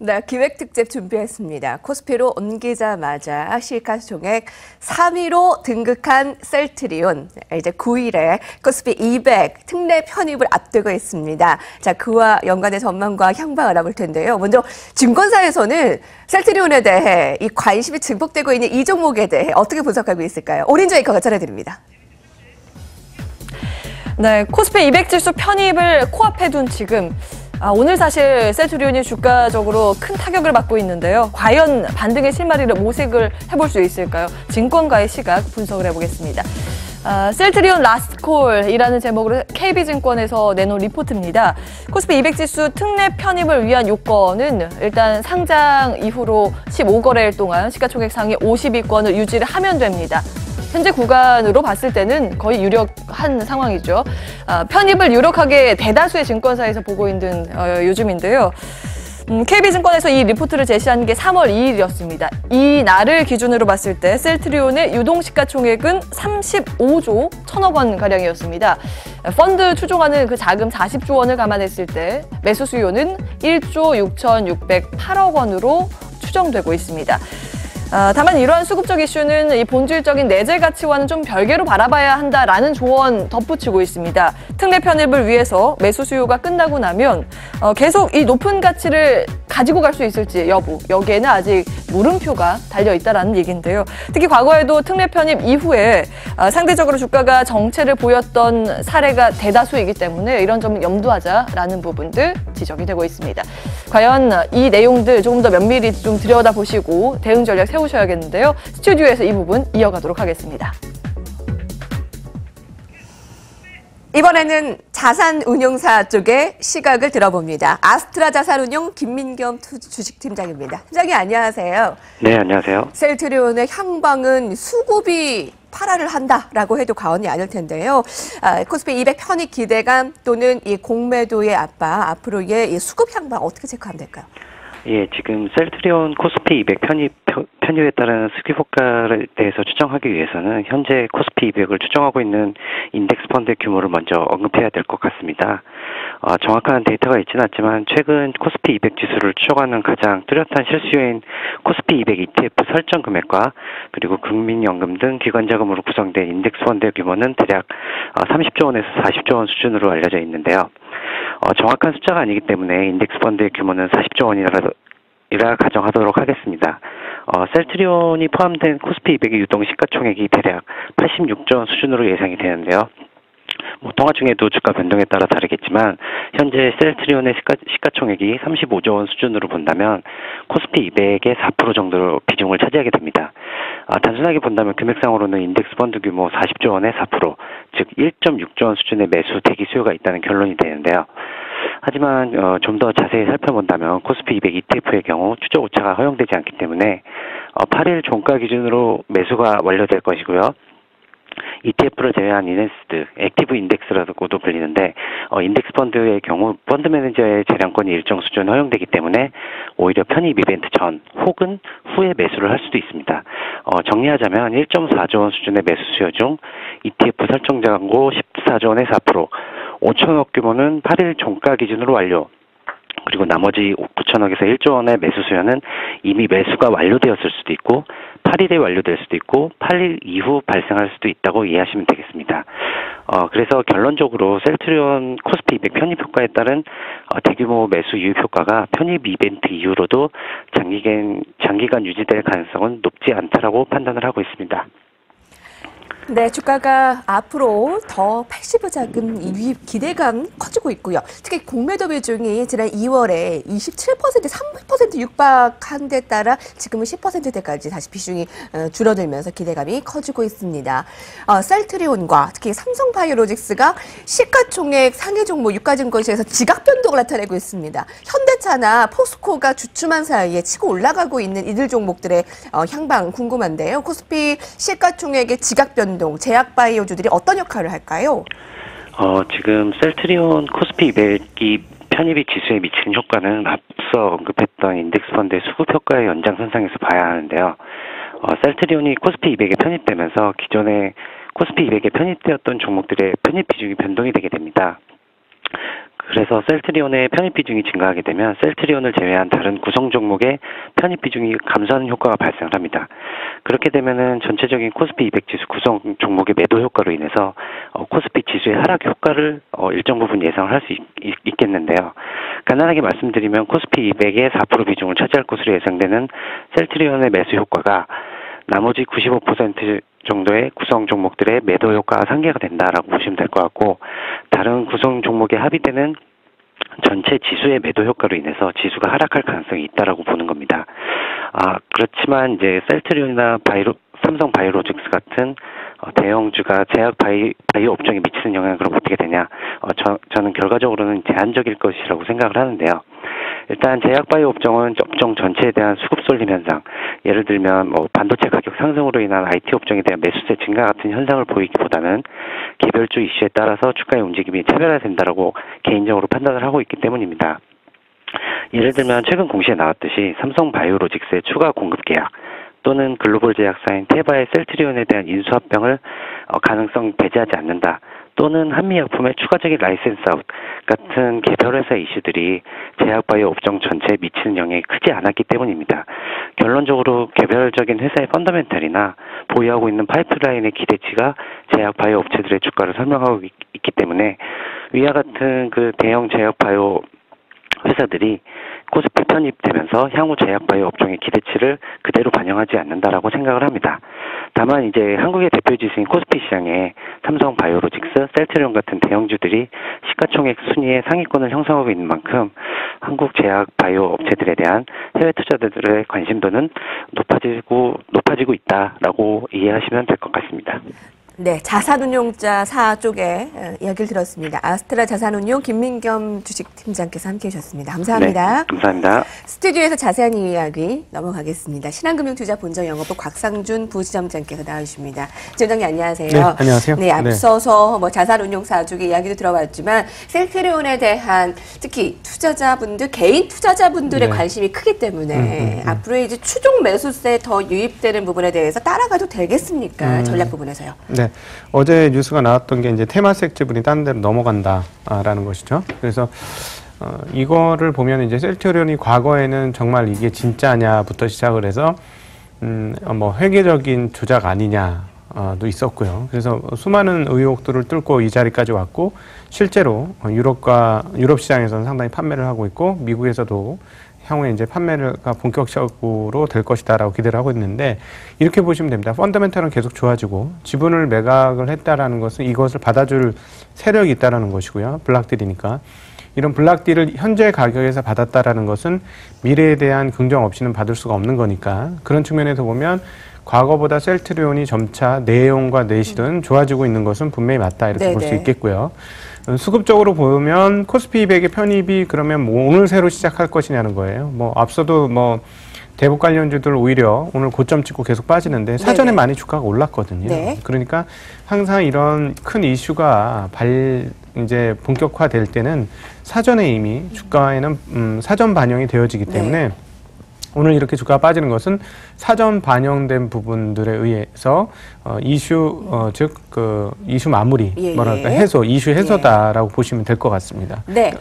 네, 기획특집 준비했습니다. 코스피로 옮기자마자 시가총액 3위로 등극한 셀트리온, 이제 9일에 코스피 200 특례 편입을 앞두고 있습니다. 자, 그와 연관된 전망과 향방 알아볼 텐데요. 먼저 증권사에서는 셀트리온에 대해 이 관심이 증폭되고 있는 이 종목에 대해 어떻게 분석하고 있을까요? 오린조 앵커가 전해드립니다. 네, 코스피 200 지수 편입을 코앞에 둔 지금 오늘 사실 셀트리온이 주가적으로 큰 타격을 받고 있는데요. 과연 반등의 실마리를 모색을 해볼 수 있을까요? 증권가의 시각 분석을 해보겠습니다. 셀트리온 라스트콜이라는 제목으로 KB증권에서 내놓은 리포트입니다. 코스피 200 지수 특례 편입을 위한 요건은 일단 상장 이후로 15거래일 동안 시가총액 상위 50위권을 유지를 하면 됩니다. 현재 구간으로 봤을 때는 거의 유력한 상황이죠. 편입을 유력하게 대다수의 증권사에서 보고 있는 요즘인데요. KB증권에서 이 리포트를 제시한 게 3월 2일이었습니다. 이 날을 기준으로 봤을 때 셀트리온의 유동시가총액은 35조 1천억 원 가량이었습니다. 펀드 추종하는 그 자금 40조 원을 감안했을 때 매수 수요는 1조 6,608억 원으로 추정되고 있습니다. 다만 이러한 수급적 이슈는 이 본질적인 내재 가치와는 좀 별개로 바라봐야 한다라는 조언 덧붙이고 있습니다. 특례 편입을 위해서 매수 수요가 끝나고 나면 계속 이 높은 가치를 가지고 갈 수 있을지 여부, 여기에는 아직 물음표가 달려있다라는 얘기인데요. 특히 과거에도 특례 편입 이후에 상대적으로 주가가 정체를 보였던 사례가 대다수이기 때문에 이런 점 염두하자라는 부분들 지적이 되고 있습니다. 과연 이 내용들 조금 더 면밀히 좀 들여다보시고 대응 전략 세우셔야겠는데요. 스튜디오에서 이 부분 이어가도록 하겠습니다. 이번에는 자산운용사 쪽의 시각을 들어봅니다. 아스트라 자산운용 김민겸 주식팀장입니다. 팀장님 안녕하세요. 네, 안녕하세요. 셀트리온의 향방은 수급이 팔아를 한다라고 해도 과언이 아닐 텐데요. 코스피 200 편입 기대감 또는 이 공매도의 압박, 앞으로의 이 수급 향방 어떻게 체크하면 될까요? 예, 지금 셀트리온 코스피 200 편입에 따른 수급 효과에 대해서 추정하기 위해서는 현재 코스피 200을 추정하고 있는 인덱스 펀드의 규모를 먼저 언급해야 될 것 같습니다. 정확한 데이터가 있지는 않지만 최근 코스피 200 지수를 추정하는 가장 뚜렷한 실수요인 코스피 200 ETF 설정 금액과 그리고 국민연금 등 기관자금으로 구성된 인덱스 펀드의 규모는 대략 30조 원에서 40조 원 수준으로 알려져 있는데요. 정확한 숫자가 아니기 때문에 인덱스 펀드의 규모는 40조 원이라 가정하도록 하겠습니다. 셀트리온이 포함된 코스피 200의 유동 시가총액이 대략 86조 원 수준으로 예상이 되는데요. 통화 중에도 주가 변동에 따라 다르겠지만 현재 셀트리온의 시가총액이 35조 원 수준으로 본다면 코스피 200의 4% 정도로 비중을 차지하게 됩니다. 단순하게 본다면 금액상으로는 인덱스 펀드 규모 40조 원의 4%, 즉 1.6조 원 수준의 매수 대기 수요가 있다는 결론이 되는데요. 하지만 좀 더 자세히 살펴본다면 코스피 200 ETF의 경우 추적 오차가 허용되지 않기 때문에 8일 종가 기준으로 매수가 완료될 것이고요. ETF를 제외한 이네스트, 액티브 인덱스라고도 불리는데 인덱스 펀드의 경우 펀드 매니저의 재량권이 일정 수준 허용되기 때문에 오히려 편입 이벤트 전 혹은 후에 매수를 할 수도 있습니다. 정리하자면 1.4조 원 수준의 매수 수요 중 ETF 설정 잔고 14조 원의 4%, 5천억 규모는 8일 종가 기준으로 완료. 그리고 나머지 9천억에서 1조 원의 매수 수요는 이미 매수가 완료되었을 수도 있고 8일에 완료될 수도 있고 8일 이후 발생할 수도 있다고 이해하시면 되겠습니다. 그래서 결론적으로 셀트리온 코스피 200 편입 효과에 따른 대규모 매수 유입 효과가 편입 이벤트 이후로도 장기간 유지될 가능성은 높지 않다라고 판단을 하고 있습니다. 네, 주가가 앞으로 더 패시브 자금 유입 기대감 커지고 있고요. 특히 공매도 비중이 지난 2월에 27%, 30% 육박한 데 따라 지금은 10%대까지 다시 비중이 줄어들면서 기대감이 커지고 있습니다. 셀트리온과 특히 삼성바이오로직스가 시가총액 상위 종목 유가증권시에서 지각 변동을 나타내고 있습니다. 현대차나 포스코가 주춤한 사이에 치고 올라가고 있는 이들 종목들의 향방 궁금한데요. 코스피 시가총액의 지각 변동 제약바이오주들이 어떤 역할을 할까요? 지금 셀트리온 코스피 200이 편입이 지수에 미치는 효과는 앞서 언급했던 인덱스 펀드의 수급 효과의 연장선상에서 봐야 하는데요. 셀트리온이 코스피 200에 편입되면서 기존에 코스피 200에 편입되었던 종목들의 편입 비중이 변동이 되게 됩니다. 그래서 셀트리온의 편입 비중이 증가하게 되면 셀트리온을 제외한 다른 구성 종목의 편입 비중이 감소하는 효과가 발생을 합니다. 그렇게 되면은 전체적인 코스피 200 지수 구성 종목의 매도 효과로 인해서 코스피 지수의 하락 효과를 일정 부분 예상을 할 수 있겠는데요. 간단하게 말씀드리면 코스피 200의 4% 비중을 차지할 것으로 예상되는 셀트리온의 매수 효과가 나머지 95% 정도의 구성 종목들의 매도 효과가 상쇄가 된다라고 보시면 될 것 같고, 다른 구성 종목에 합의되는 전체 지수의 매도 효과로 인해서 지수가 하락할 가능성이 있다라고 보는 겁니다. 그렇지만 이제 셀트리온이나 삼성 바이오로직스 같은 대형주가 제약 바이오 업종에 미치는 영향은 그럼 어떻게 되냐? 저는 결과적으로는 제한적일 것이라고 생각을 하는데요. 일단 제약 바이오 업종은 업종 전체에 대한 수급 쏠림 현상, 예를 들면 반도체 가격 상승으로 인한 IT 업종에 대한 매수세 증가 같은 현상을 보이기보다는 개별주 이슈에 따라서 주가의 움직임이 차별화된다라고 개인적으로 판단을 하고 있기 때문입니다. 예를 들면 최근 공시에 나왔듯이 삼성 바이오로직스의 추가 공급 계약 또는 글로벌 제약사인 테바의 셀트리온에 대한 인수합병을 가능성 배제하지 않는다. 또는 한미약품의 추가적인 라이센스 아웃 같은 개별회사 이슈들이 제약바이오 업종 전체에 미치는 영향이 크지 않았기 때문입니다. 결론적으로 개별적인 회사의 펀더멘탈이나 보유하고 있는 파이프라인의 기대치가 제약바이오 업체들의 주가를 설명하고 있기 때문에 위와 같은 그 대형 제약바이오 회사들이 코스피 편입되면서 향후 제약바이오 업종의 기대치를 그대로 반영하지 않는다라고 생각을 합니다. 다만 이제 한국의 대표 지수인 코스피 시장에 삼성 바이오로직스, 셀트리온 같은 대형주들이 시가총액 순위의 상위권을 형성하고 있는 만큼 한국 제약 바이오 업체들에 대한 해외 투자자들의 관심도는 높아지고 있다라고 이해하시면 될 것 같습니다. 네, 자산운용자 쪽에 이야기를 들었습니다. 아스트라 자산운용 김민겸 주식팀장께서 함께해 주셨습니다. 감사합니다. 네, 감사합니다. 스튜디오에서 자세한 이야기 넘어가겠습니다. 신한금융투자본점영업부 곽상준 부지점장께서 나와주십니다. 지점장님 안녕하세요. 네, 안녕하세요. 네, 앞서서 자산운용사 쪽의 이야기도 들어봤지만 셀트리온에 대한 특히 투자자분들, 개인 투자자분들의 네. 관심이 크기 때문에 앞으로 이제 추종 매수세 더 유입되는 부분에 대해서 따라가도 되겠습니까? 전략 부분에서요. 네. 어제 뉴스가 나왔던 게 이제 테마색 지분이 딴 데로 넘어간다라는 것이죠. 그래서 이거를 보면 이제 셀트리온이 과거에는 정말 이게 진짜냐부터 시작을 해서 회계적인 조작 아니냐도 있었고요. 그래서 수많은 의혹들을 뚫고 이 자리까지 왔고 실제로 유럽 시장에서는 상당히 판매를 하고 있고 미국에서도 향후에 이제 판매가 본격적으로 될 것이다라고 기대를 하고 있는데 이렇게 보시면 됩니다. 펀더멘털은 계속 좋아지고 지분을 매각을 했다라는 것은 이것을 받아줄 세력이 있다라는 것이고요. 블락딜이니까. 이런 블락딜을 현재 가격에서 받았다라는 것은 미래에 대한 긍정 없이는 받을 수가 없는 거니까 그런 측면에서 보면 과거보다 셀트리온이 점차 내용과 내실은 좋아지고 있는 것은 분명히 맞다 이렇게 볼 수 있겠고요. 수급적으로 보면 코스피 200의 편입이 그러면 오늘 새로 시작할 것이냐는 거예요. 앞서도 대북 관련주들 오히려 오늘 고점 찍고 계속 빠지는데 사전에 많이 주가가 올랐거든요. 네. 그러니까 항상 이런 큰 이슈가 이제 본격화될 때는 사전에 이미 주가에는 사전 반영이 되어지기 때문에 오늘 이렇게 주가가 빠지는 것은 사전 반영된 부분들에 의해서 이슈 마무리, 이슈 해소다라고 보시면 될 것 같습니다. 네.